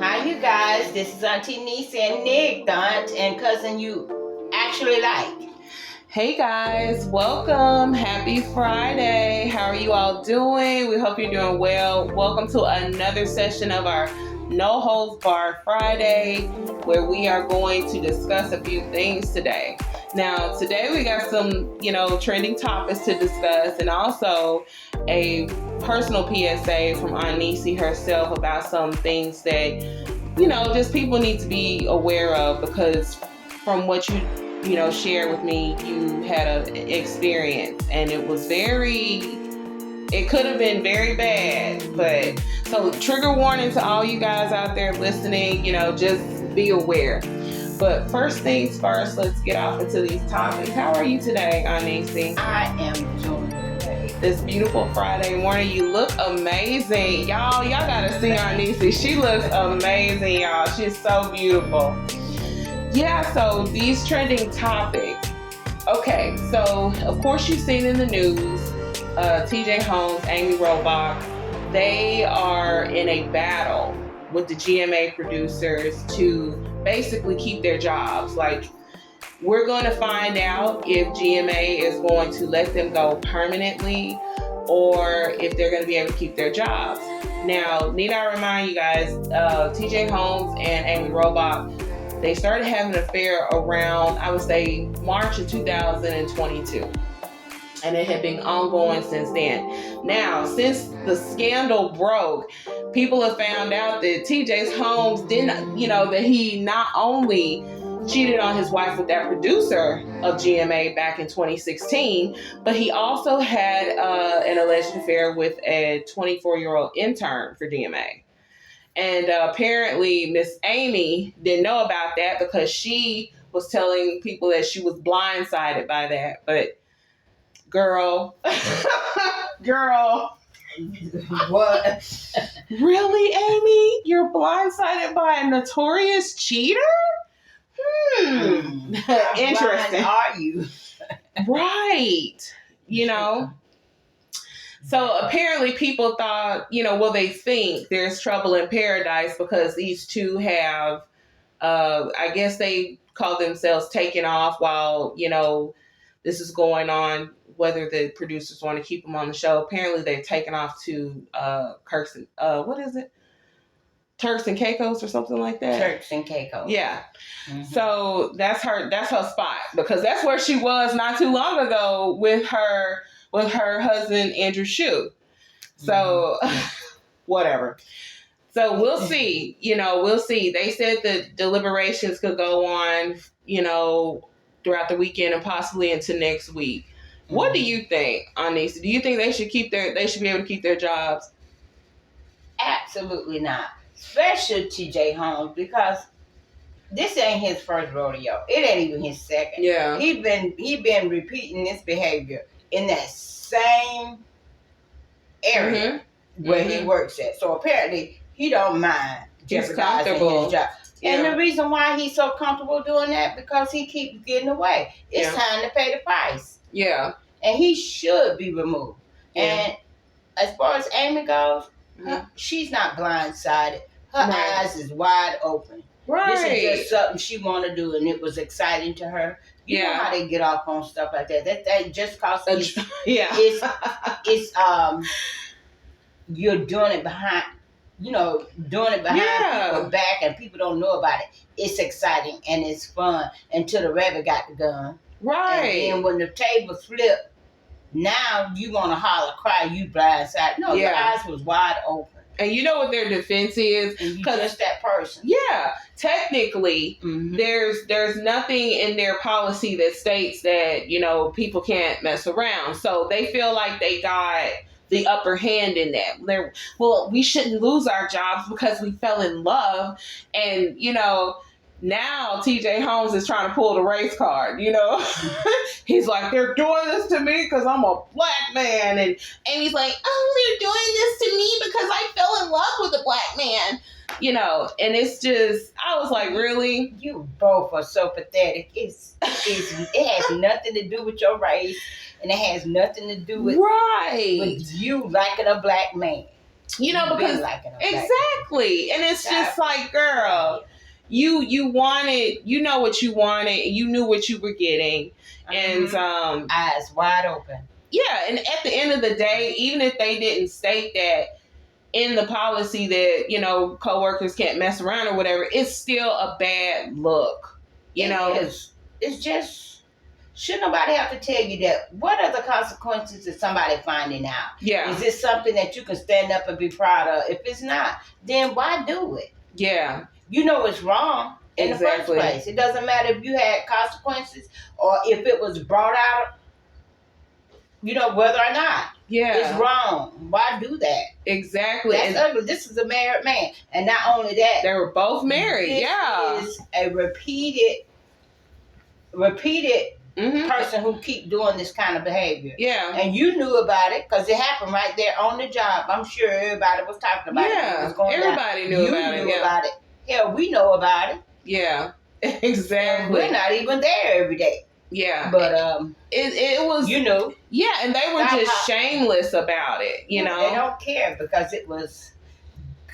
Hi, you guys. This is Auntie Nisa and Nick, the aunt and cousin you actually like. Hey guys, welcome. Happy Friday. How are you all doing? We hope you're doing well. Welcome to another session of our No Holds Barred Friday, where we are going to discuss a few things today. Now, today we got some, trending topics to discuss, and also a personal PSA from Aunt Nisi herself about some things that, just people need to be aware of, because from what you shared with me, you had an experience, and it could have been very bad. But so trigger warning to all you guys out there listening, just be aware. But first things first, let's get off into these topics. How are you today, Aunt Nisi? I am doing great. This beautiful Friday morning, you look amazing. Y'all gotta see Aunt Nisi. She looks amazing, y'all. She's so beautiful. Yeah, so these trending topics. Okay, so of course you've seen in the news, TJ Holmes, Amy Robach, they are in a battle with the GMA producers to basically keep their jobs. Like, we're going to find out if GMA is going to let them go permanently or if they're going to be able to keep their jobs. Now, need I remind you guys, TJ Holmes and Amy Robach, they started having an affair around, I would say, March of 2022. And it had been ongoing since then. Now, since the scandal broke, people have found out that TJ Holmes didn't, that he not only cheated on his wife with that producer of GMA back in 2016, but he also had an alleged affair with a 24-year-old intern for GMA. And apparently Miss Amy didn't know about that because she was telling people that she was blindsided by that. But girl. What? Really, Amy? You're blindsided by a notorious cheater? How Interesting. blind are you? Right. So apparently people thought, they think there's trouble in paradise because these two have, I guess they call themselves taking off while, this is going on, whether the producers want to keep them on the show. Apparently they've taken off to Turks and Caicos or something like that. Turks and Caicos. Yeah. Mm-hmm. So that's her spot, because that's where she was not too long ago with her husband, Andrew Shue. So, whatever. So we'll see, we'll see. They said the deliberations could go on, throughout the weekend and possibly into next week. Mm-hmm. What do you think, Anissa? Do you think they should be able to keep their jobs? Absolutely not. Especially TJ Holmes, because this ain't his first rodeo. It ain't even his second. Yeah. He been repeating this behavior in that same area where he works at. So apparently he don't mind jeopardizing his job. Yeah. And the reason why he's so comfortable doing that, because he keeps getting away. It's time to pay the price. Yeah. And he should be removed. Yeah. And as far as Amy goes, she's not blindsided. Her eyes is wide open. Right. This is just something she want to do, and it was exciting to her. You know how they get off on stuff like that. That just cause it's you're doing it behind people's back, and people don't know about it. It's exciting and it's fun until the rabbit got the gun. Right. And then when the table flipped, now you want to holler, cry, you blindsided. No, your eyes was wide open. And you know what their defense is? And you just that person. Yeah. Technically, there's nothing in their policy that states that, people can't mess around. So they feel like they got the upper hand in that. We shouldn't lose our jobs because we fell in love. And, now TJ Holmes is trying to pull the race card, He's like, they're doing this to me because I'm a black man. And Amy's like, they're doing this to me because I fell in love with a black man. And it's just, I was like, really? You both are so pathetic. It has nothing to do with your race, and it has nothing to do with you liking a black man. You know, because exactly. And it's just like, girl, you wanted, you know what you wanted, and you knew what you were getting. And eyes wide open. Yeah, and at the end of the day, even if they didn't state that in the policy that, you know, coworkers can't mess around or whatever, it's still a bad look. You know, it's just, should nobody have to tell you that? What are the consequences of somebody finding out? Yeah. Is this something that you can stand up and be proud of? If it's not, then why do it? Yeah. You know it's wrong in the first place. It doesn't matter if you had consequences or if it was brought out, you know, whether or not. Yeah. It's wrong. Why do that? Exactly. That's ugly. This is a married man. And not only that. They were both married. This is a repeated person who keep doing this kind of behavior. Yeah. And you knew about it because it happened right there on the job. I'm sure everybody was talking about it. Yeah. Everybody knew about it. You knew about it. Hell, we know about it. Yeah. Exactly. We're not even there every day. Yeah. But it was, you know. Yeah, and they were just shameless about it, you know. They don't care because it was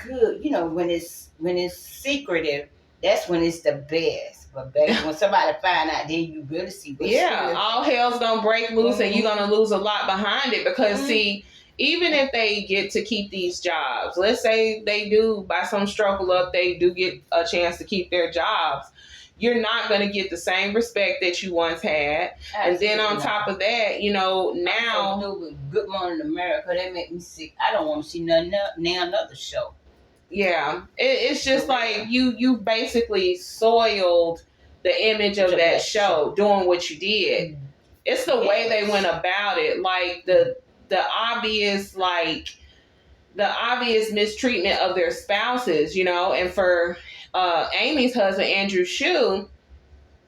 good. You know, when it's secretive, that's when it's the best. But baby, when somebody find out, then you really see what's serious. All hell's gonna break loose, and you're gonna lose a lot behind it because see, even if they get to keep these jobs, let's say they do by some stroke of luck, they do get a chance to keep their jobs. You're not going to get the same respect that you once had. Absolutely. And then on top of that, you know, now. Good Morning America, that make me sick. I don't want to see another show. Yeah. It's just like you basically soiled the image of that show doing what you did. Mm-hmm. It's the way they went about it. Like the obvious, the obvious mistreatment of their spouses, you know, and for Amy's husband, Andrew Shue,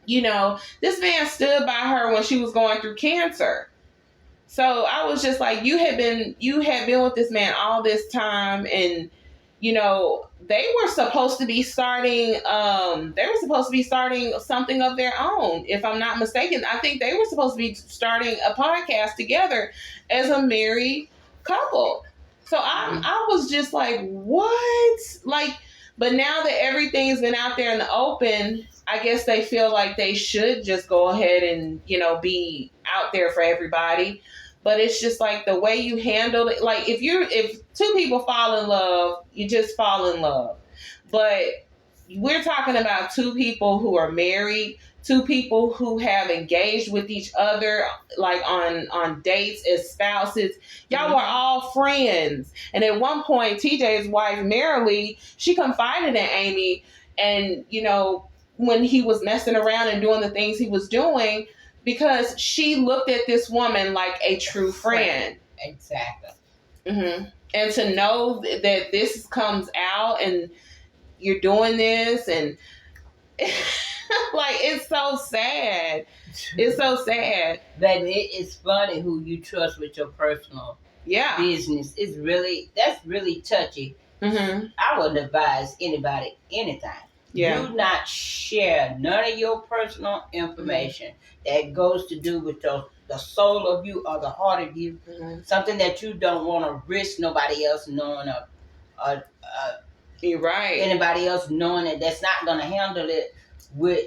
you know, this man stood by her when she was going through cancer. So I was just like, you had been with this man all this time, and you know, they were supposed to be starting something of their own, if I'm not mistaken. I think they were supposed to be starting a podcast together as a married couple. So I was just like, what? But now that everything's been out there in the open, I guess they feel like they should just go ahead and, you know, be out there for everybody. But it's just like the way you handle it. Like if two people fall in love, you just fall in love. But we're talking about two people who are married, two people who have engaged with each other, like on dates as spouses. Y'all were all friends. And at one point, TJ's wife, Marilee, she confided in Amy. And, you know, when he was messing around and doing the things he was doing, because she looked at this woman like a true friend. Exactly. Mm-hmm. And to know that this comes out and you're doing this and... like, it's so sad. It's so sad. Baby, it's funny who you trust with your personal business. That's really touchy. Mm-hmm. I wouldn't advise anybody anything. Yeah. Do not share none of your personal information that goes to do with the soul of you or the heart of you. Mm-hmm. Something that you don't want to risk nobody else knowing You're right. Anybody else knowing that's not going to handle it with,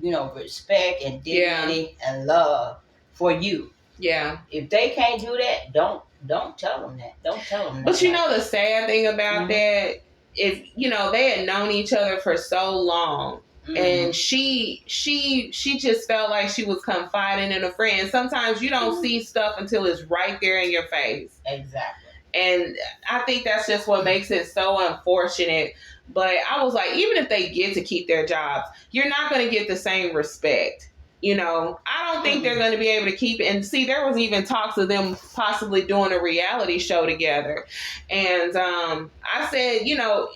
you know, respect and dignity and love for you. Yeah. If they can't do that, don't tell them that. Don't tell them that. But you know the sad thing about that, if you know they had known each other for so long, and she just felt like she was confiding in a friend. Sometimes you don't see stuff until it's right there in your face. Exactly. And I think that's just what makes it so unfortunate. But I was like, even if they get to keep their jobs, you're not going to get the same respect. You know, I don't think they're going to be able to keep it. And see, there was even talks of them possibly doing a reality show together. And I said, you know,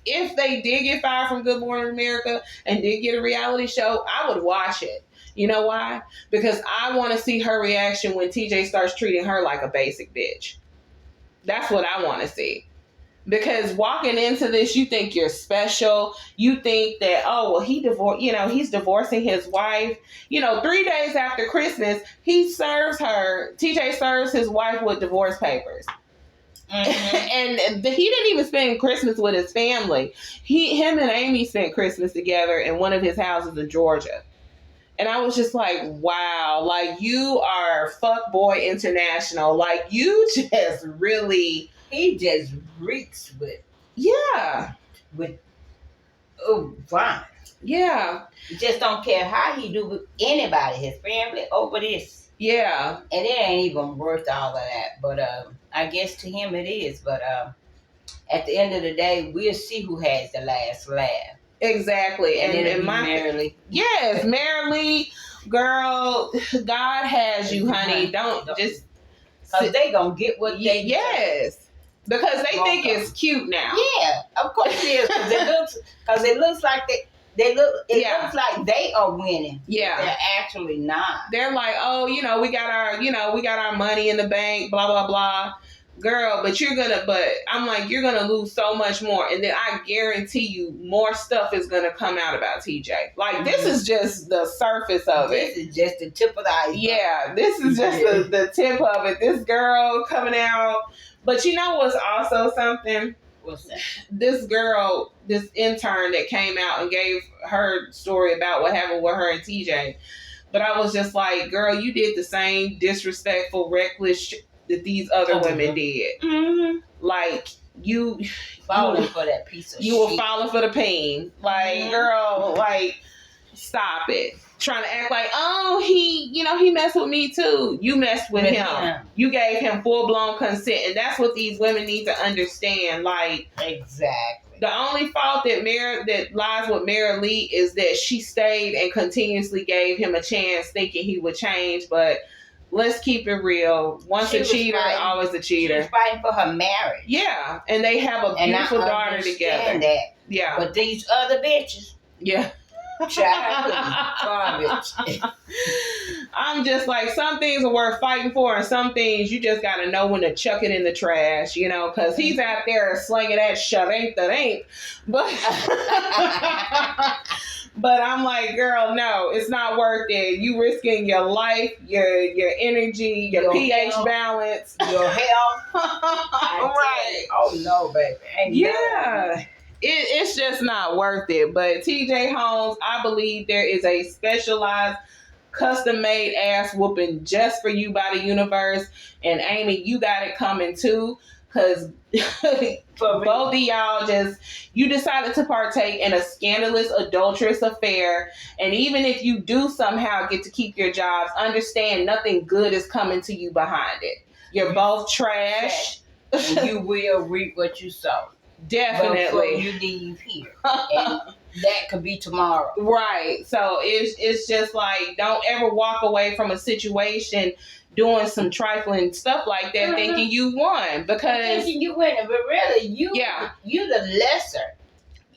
if they did get fired from Good Morning America and did get a reality show, I would watch it. You know why? Because I want to see her reaction when TJ starts treating her like a basic bitch. That's what I want to see. Because walking into this, you think you're special. You think that, oh, well, he's divorcing his wife. You know, 3 days after Christmas, TJ serves his wife with divorce papers. And he didn't even spend Christmas with his family. Him and Amy spent Christmas together in one of his houses in Georgia. And I was just like, wow, like you are fuckboy international. Like you just really... He just reeks with... Yeah. With fine. Yeah. He just don't care how he do with anybody, his family, over this. Yeah. And it ain't even worth all of that. But I guess to him it is. But at the end of the day, we'll see who has the last laugh. Exactly. And Marilee. Yes, Marilee, girl, God has you, honey. Don't just... Because they going to get what they... Yes. Because they think it's cute now. Yeah, of course it is. Because it looks like it looks like they are winning. Yeah. They're actually not. They're like, oh, we got our money in the bank, blah, blah, blah. Girl, but I'm like, you're going to lose so much more. And then I guarantee you more stuff is going to come out about TJ. Like, this is just the surface of it. This is just the tip of the iceberg. Yeah, this is just the tip of it. This girl coming out. But you know what's also something? What's that? This girl, this intern that came out and gave her story about what happened with her and TJ. But I was just like, girl, you did the same disrespectful, reckless shit that these other women did. Mm-hmm. Like, you... Falling for that piece of shit. You were falling for the pain. Like, girl, like, stop it. Trying to act like, oh, he messed with me too. You messed with him. You gave him full-blown consent. And that's what these women need to understand. Like, exactly. The only fault that lies with Marilee is that she stayed and continuously gave him a chance thinking he would change. But let's keep it real. Once a cheater, always a cheater. She was fighting for her marriage. Yeah. And they have a beautiful daughter together. That. Yeah. But these other bitches. Yeah. Garbage. I'm just like, some things are worth fighting for, and some things you just gotta know when to chuck it in the trash, because he's out there slinging that shit ain't that ain't. But but I'm like, girl, no, it's not worth it. You risking your life, your energy, your pH balance, your health. Right. Oh no, baby. Yeah. It's just not worth it. But TJ Holmes, I believe there is a specialized, custom-made ass whooping just for you by the universe. And Amy, you got it coming too. Because both of y'all you decided to partake in a scandalous, adulterous affair. And even if you do somehow get to keep your jobs, understand nothing good is coming to you behind it. You're both trash. And you will reap what you sow. Definitely. Before you leave here. And that could be tomorrow. Right. So it's just like, don't ever walk away from a situation doing some trifling stuff like that thinking you won. Because thinking you win, but really you're the lesser.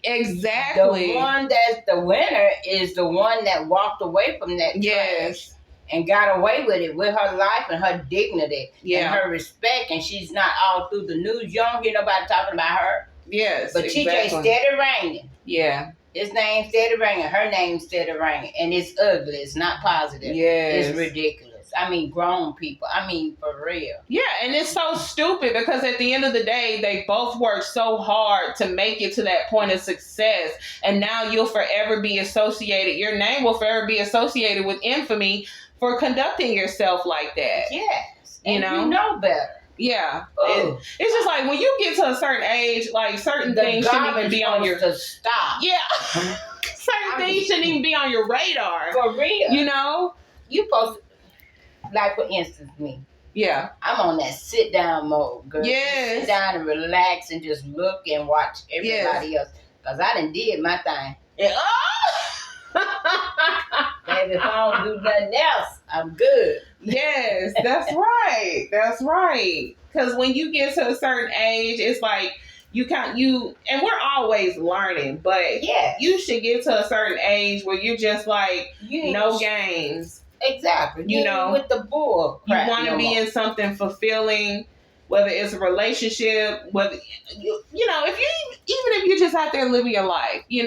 Exactly. The one that's the winner is the one that walked away from that trash and got away with it, with her life and her dignity and her respect. And she's not all through the news. You don't hear nobody talking about her. Yes, but TJ steady ringing. Yeah. His name steady ringing. Her name steady ringing. And it's ugly. It's not positive. Yes. It's ridiculous. I mean, grown people. I mean, for real. Yeah, and it's so stupid because at the end of the day, they both worked so hard to make it to that point of success. And now you'll forever be associated. Your name will forever be associated with infamy for conducting yourself like that. Yes. And you know better. Yeah. It's just like when you get to a certain age, like certain things shouldn't even be on your... to stop. Yeah. Certain things shouldn't even be on your radar. For real. You supposed to, like for instance me. Yeah. I'm on that sit down mode, girl. Yes. Sit down and relax and just look and watch everybody else. Because I done did my thing. And, baby, if I don't do nothing else, I'm good. Yes, that's right. That's right. Because when you get to a certain age, it's like and we're always learning, but you should get to a certain age where you're just like, no games. Exactly. You know, with the bull. You want to be in something fulfilling, whether it's a relationship, whether if you're just out there living your life, you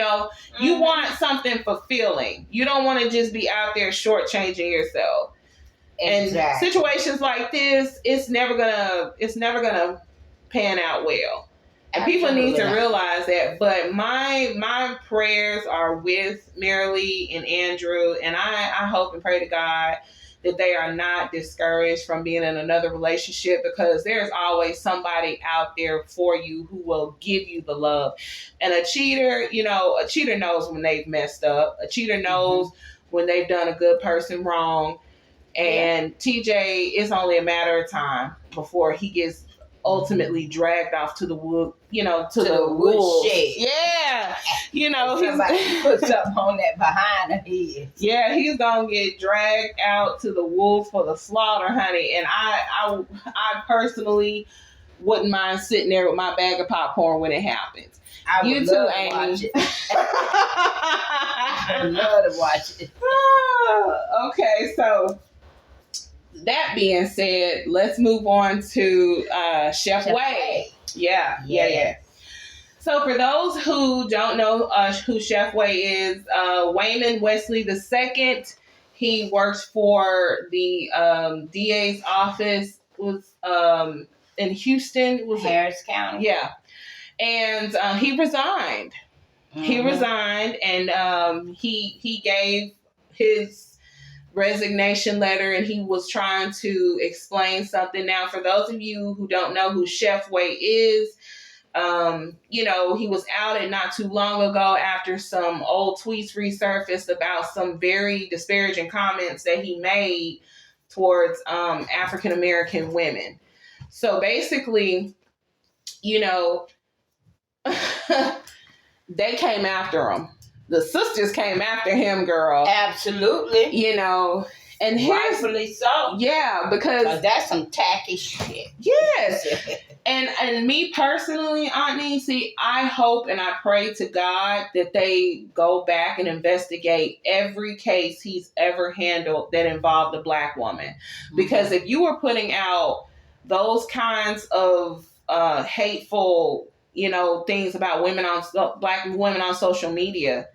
want something fulfilling. You don't want to just be out there shortchanging yourself. Exactly. And situations like this, it's never gonna pan out well. And Absolutely. people need to realize that. But my prayers are with Marilee and Andrew, and I hope and pray to God that they are not discouraged from being in another relationship, because there's always somebody out there for you who will give you the love. And a cheater knows when they've messed up. A cheater knows when they've done a good person wrong. And TJ, it's only a matter of time before he gets ultimately dragged off to the wood, to the wolves. Yeah. Somebody put something on that behind her head. Yeah, he's gonna get dragged out to the wolves for the slaughter, honey. And I personally wouldn't mind sitting there with my bag of popcorn when it happens. I would love to watch it. I would love to watch it. Okay, so that being said, let's move on to Chef Wade. Yeah. So for those who don't know who Chef Wade is, Wayman Wesley II, he works for the DA's office, was in Houston. Was Harris County. Yeah. And he resigned. He resigned, and he gave his resignation letter, and he was trying to explain something. Now, for those of you who don't know who Chef Wade is, he was outed not too long ago after some old tweets resurfaced about some very disparaging comments that he made towards African American women. So basically, they came after him. The sisters came after him, girl. Absolutely. And rightfully so. Yeah, because that's some tacky shit. Yes. And me personally, Aunt Niecy, I hope and I pray to God that they go back and investigate every case he's ever handled that involved a Black woman. Because if you were putting out those kinds of hateful, things about Black women on social media,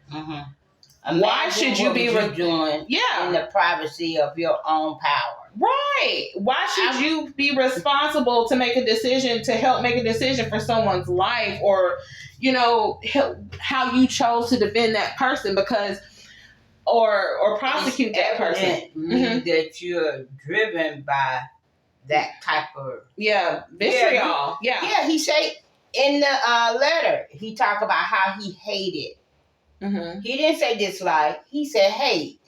why should you be doing in the privacy of your own power? Right. Why should you be responsible to make a decision, to help make a decision for someone's life, or, how you chose to defend that person or prosecute that person? That you're driven by that type of vitriol. Yeah, he said in the letter, he talked about how he hated. He didn't say dislike. He said hate.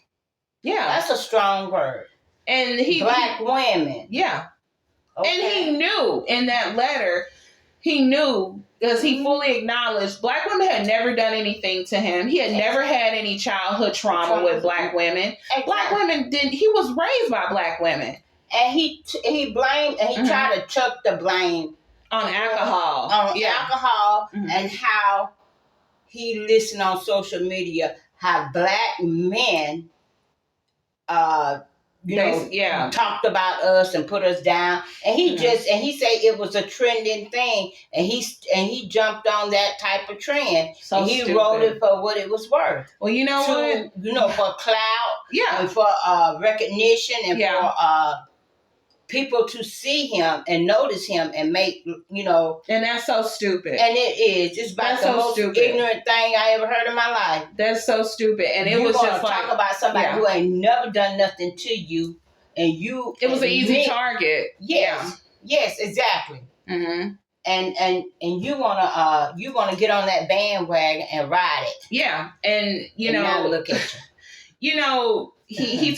Yeah. That's a strong word. And Black women. Yeah. Okay. And he knew in that letter, because he fully acknowledged Black women had never done anything to him. He had never had any childhood trauma with Black women. Exactly. Black women he was raised by Black women. And he blamed, and he tried to chuck the blame on alcohol. Alcohol and how he listened on social media, how Black men, talked about us and put us down, and he he said it was a trending thing, and he jumped on that type of trend, and he wrote it for what it was worth. Well, for clout, and for recognition, and for people to see him and notice him and make, And that's so stupid. And it is. It's about the most ignorant thing I ever heard in my life. That's so stupid. And it was just like, talk about somebody who ain't never done nothing to you, and you. It was an easy target. Yes. Yeah. Yes, exactly. And you wanna get on that bandwagon and ride it. Yeah. And now look at you. He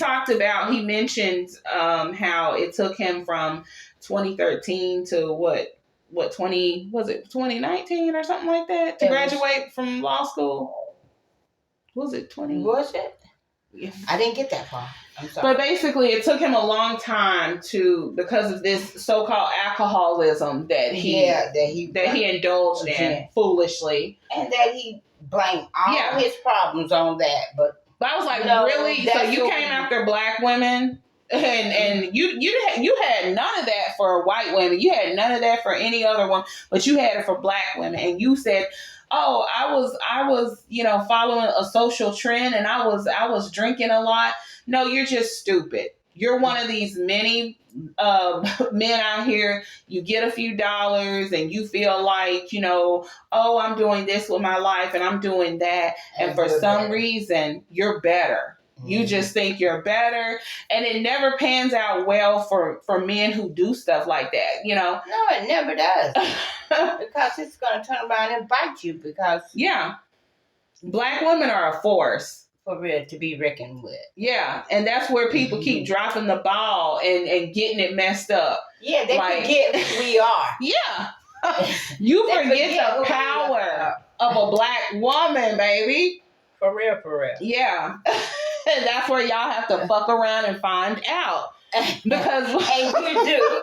mentioned how it took him from 2013 to 2019 or something like that to graduate from law school. Was it 20? Was it? Yeah. I didn't get that far. I'm sorry. But basically, it took him a long time because of this so-called alcoholism that he indulged in foolishly, and that he blamed all his problems on that, But I was like, really? So you came after Black women, and you had none of that for white women. You had none of that for any other one, but you had it for Black women. And you said, "Oh, I was, following a social trend, and I was drinking a lot." No, you're just stupid. you're one of these many men out here, you get a few dollars and you feel like, oh, I'm doing this with my life and I'm doing that. And for some reason, you're better. You just think you're better, and it never pans out well for men who do stuff like that, No, it never does. Because it's going to turn around and bite you because... Yeah. Black women are a force. For real, to be reckoned with. Yeah, and that's where people keep dropping the ball and getting it messed up. Yeah, they forget who we are. Yeah. You forget the power of a black woman, baby. For real, for real. Yeah. And that's where y'all have to fuck around and find out. Because and you do.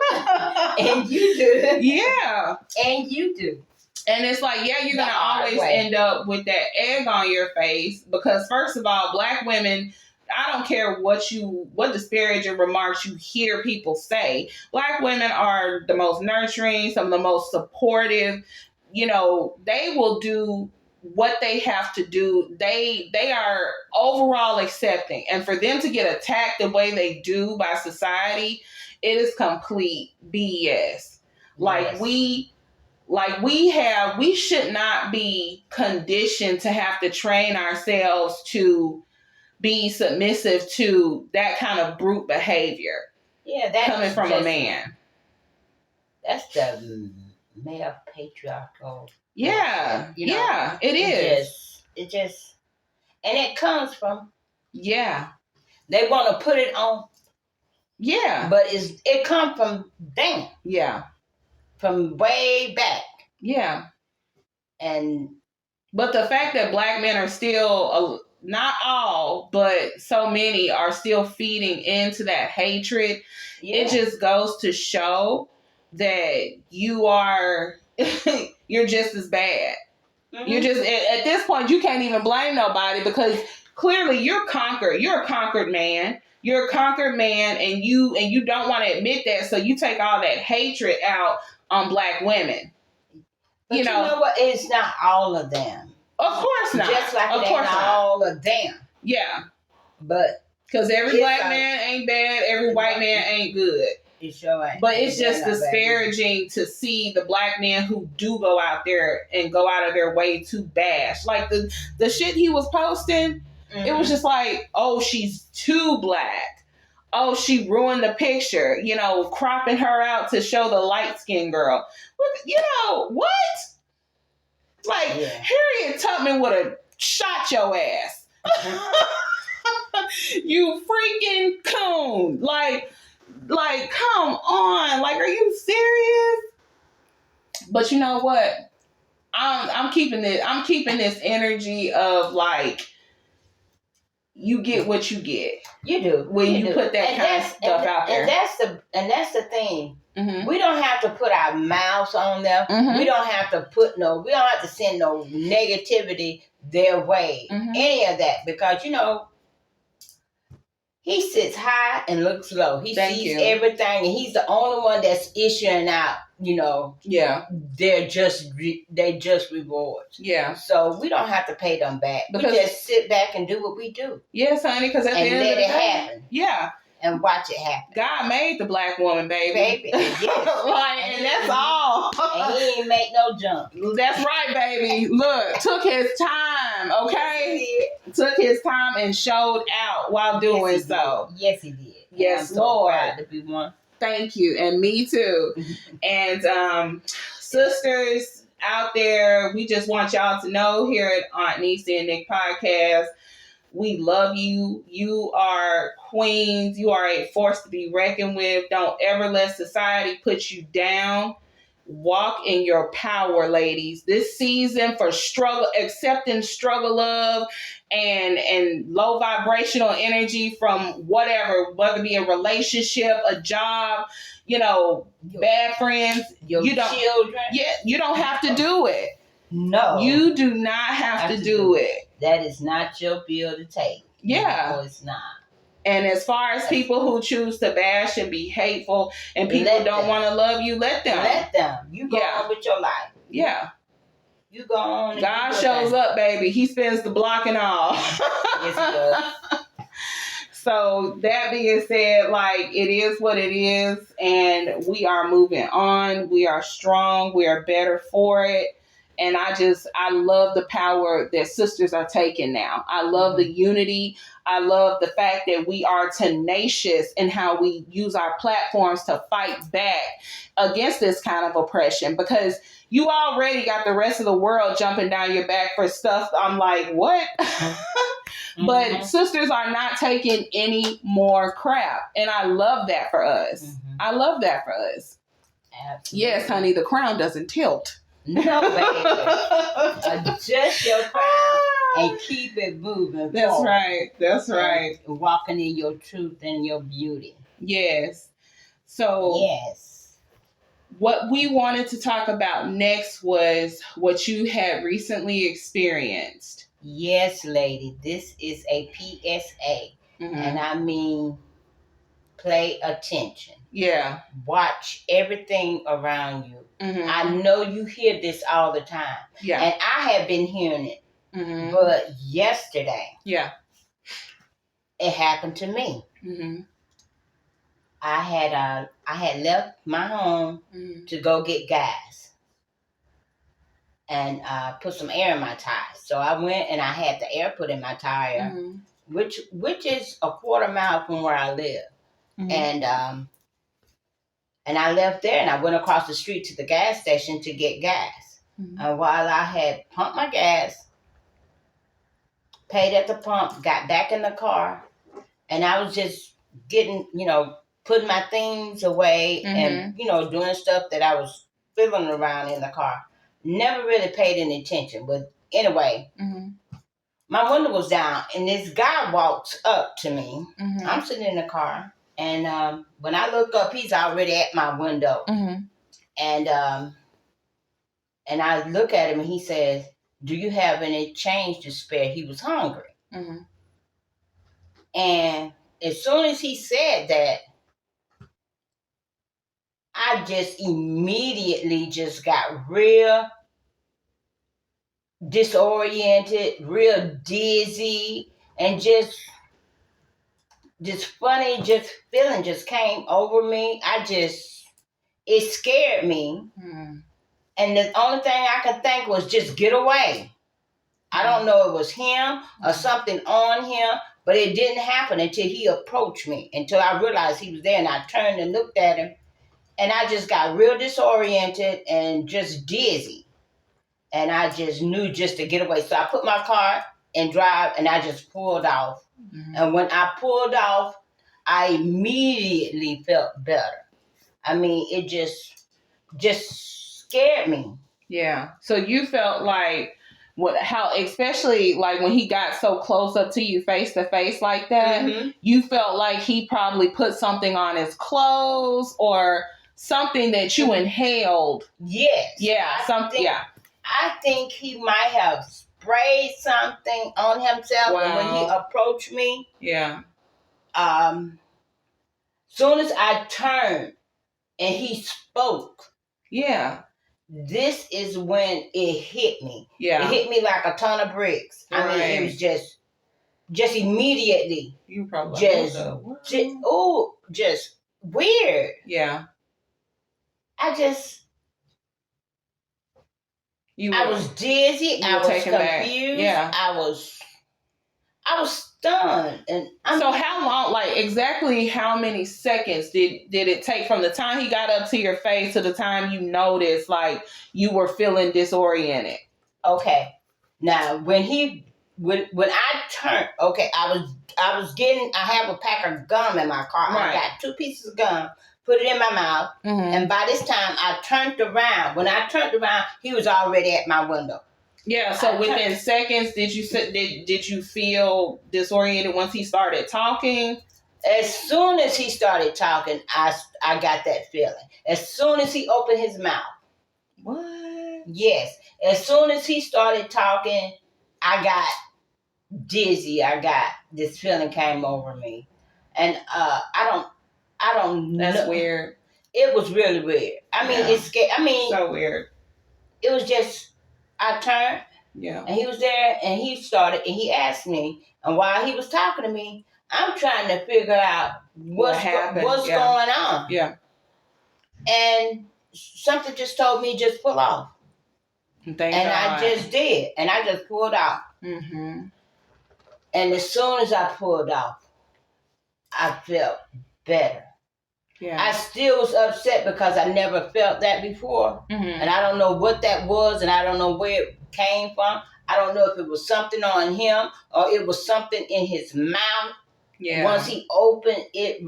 And you do. Yeah. And you do. And it's like, yeah, you're going to always end up with that egg on your face because, first of all, black women, I don't care what disparaging remarks you hear people say. Black women are the most nurturing, some of the most supportive. They will do what they have to do. They are overall accepting. And for them to get attacked the way they do by society, it is complete BS. Like we should not be conditioned to have to train ourselves to be submissive to that kind of brute behavior. Yeah, that's coming from a man. That's the male patriarchal. Yeah, yeah, it is. It just, and it comes from. Yeah. They want to put it on. Yeah. But it comes from them. Yeah. From way back. Yeah. But the fact that black men are still, not all, but so many are still feeding into that hatred, it just goes to show that you're just as bad. Mm-hmm. You're just, at this point, you can't even blame nobody because clearly you're conquered. You're a conquered man. You're a conquered man and you don't want to admit that. So you take all that hatred out on black women. But you know what? It's not all of them. Of course not. Just like it ain't all of them. Yeah. But because every black man ain't bad, every white man ain't good. It sure ain't. But it's just disparaging to see the black men who do go out there and go out of their way to bash. Like the shit he was posting, it was just like, oh, she's too black. Oh, she ruined the picture, cropping her out to show the light-skinned girl. What? Like, Harriet Tubman would have shot your ass. You freaking coon. Like, come on. Like, are you serious? But you know what? I'm keeping this energy of like, you get what you get. You do when you put that kind of stuff out there. And that's the thing. Mm-hmm. We don't have to put our mouths on them. Mm-hmm. We don't have to send no negativity their way. Mm-hmm. Any of that because he sits high and looks low. He sees everything, and he's the only one that's issuing out. They're just rewards. Yeah. So we don't have to pay them back. Because we just sit back and do what we do. Yes, honey. Because at the end of the day, happen. Yeah. And watch it happen. God made the black woman, baby. Yes. And that's all. And he ain't make no jump. That's right, baby. Look, took his time, okay? Yes, took his time and showed out while doing so. Yes, he did. Yes, I'm so Lord. proud to be one. Thank you. And me too. And sisters out there, we just want y'all to know here at Aunt Nisi and Nick Podcast, we love you. You are queens. You are a force to be reckoned with. Don't ever let society put you down. Walk in your power, ladies. This season for accepting struggle love and low vibrational energy from whatever, whether it be a relationship, a job, bad friends, children. Yeah, you don't have to do it. No. You do not have to do it. That is not your bill to take. Yeah. No, it's not. And as far as people who choose to bash and be hateful and people don't want to love you, let them. Let them. You go on with your life. Yeah. You go on. God shows up, baby. He spins the block and all. Yes, he does. So that being said, like, it is what it is, and we are moving on. We are strong. We are better for it. And I love the power that sisters are taking now. I love the unity. I love the fact that we are tenacious in how we use our platforms to fight back against this kind of oppression, because you already got the rest of the world jumping down your back for stuff. I'm like, what? But sisters are not taking any more crap. And I love that for us. I love that for us. Absolutely. Yes, honey, the crown doesn't tilt. No, baby. Adjust your crown and keep it moving. That's forward. right. That's right. And walking in your truth and your beauty. Yes. So, yes. What we wanted to talk about next was what you had recently experienced. Yes, lady. This is a PSA. And I mean, pay attention. Yeah. Watch everything around you. I know you hear this all the time. Yeah. And I have been hearing it. But yesterday, it happened to me. I had left my home to go get gas and put some air in my tires. So I went and I had the air put in my tire, which is a quarter mile from where I live. And I left there and I went across the street to the gas station to get gas. And while I had pumped my gas, paid at the pump, got back in the car, and I was just getting, putting my things away and, doing stuff that I was fiddling around in the car. Never really paid any attention. But anyway, my window was down and this guy walks up to me. I'm sitting in the car. And when I look up, he's already at my window. And I look at him and he says, "Do you have any change to spare?" He was hungry. And as soon as he said that, I just immediately just got real disoriented, real dizzy, and just funny, just feeling just came over me. It scared me. And the only thing I could think was just get away. I don't know if it was him or something on him, but it didn't happen until he approached me, until I realized he was there, and I turned and looked at him, and I just got real disoriented and just dizzy. And I just knew just to get away. So I put my car in drive and I just pulled off. And when I pulled off, I immediately felt better. I mean, it just scared me. Yeah. So you felt like especially like when he got so close up to you face to face like that, you felt like he probably put something on his clothes or something that you inhaled. Yes. Yeah. I think he might have sprayed something on himself. Wow. And when he approached me, soon as I turned and he spoke, this is when it hit me. Yeah. It hit me like a ton of bricks. Right. I mean, it was just immediately. You probably just weird. Yeah. I was dizzy. I was confused. Back. Yeah. I was stunned. And so how long, like exactly how many seconds did it take from the time he got up to your face to the time you noticed like you were feeling disoriented? Okay. Now when I turned, I have a pack of gum in my car. Right. I got 2 pieces of gum, put it in my mouth, and by this time I turned around. When I turned around, he was already at my window. Yeah, so within seconds, did you feel disoriented once he started talking? As soon as he started talking, I got that feeling. As soon as he opened his mouth. What? Yes. As soon as he started talking, I got dizzy. This feeling came over me. And I don't know. That's weird. It was really weird. I mean, it's scary. I mean, so weird. It was just, I turned, and he was there, and he started, and he asked me, and while he was talking to me, I'm trying to figure out what's going on. Yeah. And something just told me just pull off. And I just did. And I just pulled off. Mm-hmm. And as soon as I pulled off, I felt better. Yeah. I still was upset because I never felt that before. Mm-hmm. And I don't know what that was, and I don't know where it came from. I don't know if it was something on him or it was something in his mouth. Yeah. Once he opened it,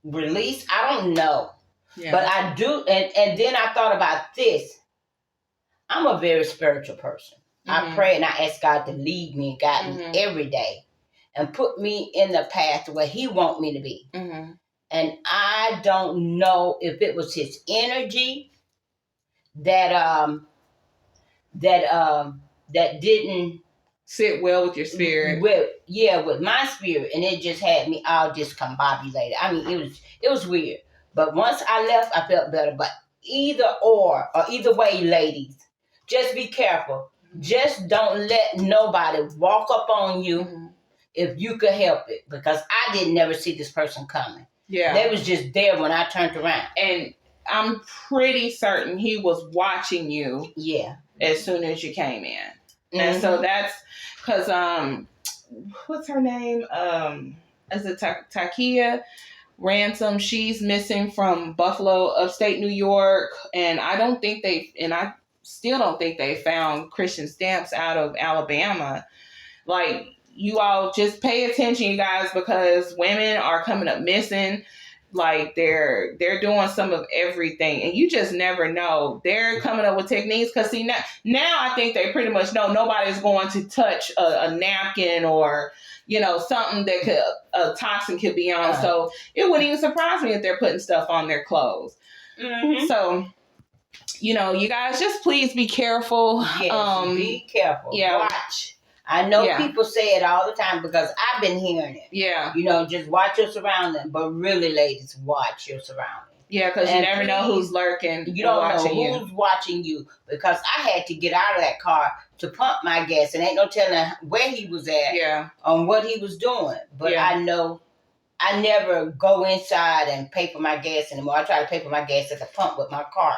released. I don't know. Yeah. But I do. And then I thought about this. I'm a very spiritual person. Mm-hmm. I pray and I ask God to lead me and guide me every day and put me in the path where he wants me to be. Mm-hmm. And I don't know if it was his energy that didn't sit well with your spirit. With my spirit, and it just had me all discombobulated. I mean, it was weird. But once I left, I felt better. But either way, ladies, just be careful. Just don't let nobody walk up on you if you could help it, because I didn't never see this person coming. Yeah, they was just there when I turned around, and I'm pretty certain he was watching you. Yeah, as soon as you came in, and so that's because what's her name? Is it Takia Ransom? She's missing from Buffalo, upstate New York, and I still don't think they found Christian Stamps out of Alabama. Like, you all just pay attention, you guys, because women are coming up missing. Like, they're doing some of everything, and you just never know. They're coming up with techniques, because see, now I think they pretty much know nobody's going to touch a napkin or, something that a toxin could be on. So it wouldn't even surprise me if they're putting stuff on their clothes. Mm-hmm. So, you guys just please be careful. Yes, be careful. Yeah. Watch. I know people say it all the time because I've been hearing it. Yeah. Just watch your surroundings. But really, ladies, watch your surroundings. Yeah, because you never know who's lurking. You don't know who's watching you. Because I had to get out of that car to pump my gas, and ain't no telling where he was at. Yeah. On what he was doing. But I know I never go inside and pay for my gas anymore. I try to pay for my gas at the pump with my car.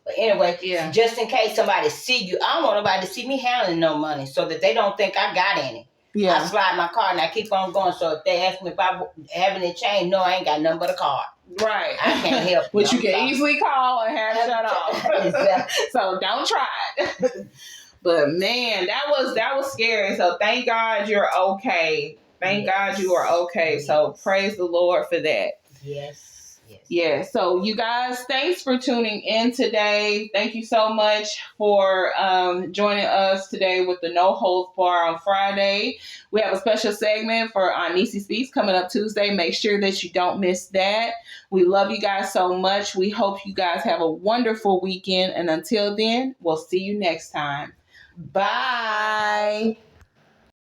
But anyway, just in case somebody see you, I don't want nobody to see me handling no money so that they don't think I got any. Yeah. I slide my card and I keep on going. So if they ask me if I have any change, no, I ain't got nothing but a card. Right. I can't help Which you can easily call and have shut off. Exactly. So don't try it. But man, that was scary. So thank God you're okay. Thank God you are okay. So praise the Lord for that. Yes. Yeah, so you guys, thanks for tuning in today. Thank you so much for joining us today with the No Holds Bar on Friday. We have a special segment for Nisi Speaks coming up Tuesday. Make sure that you don't miss that. We love you guys so much. We hope you guys have a wonderful weekend. And until then, we'll see you next time. Bye.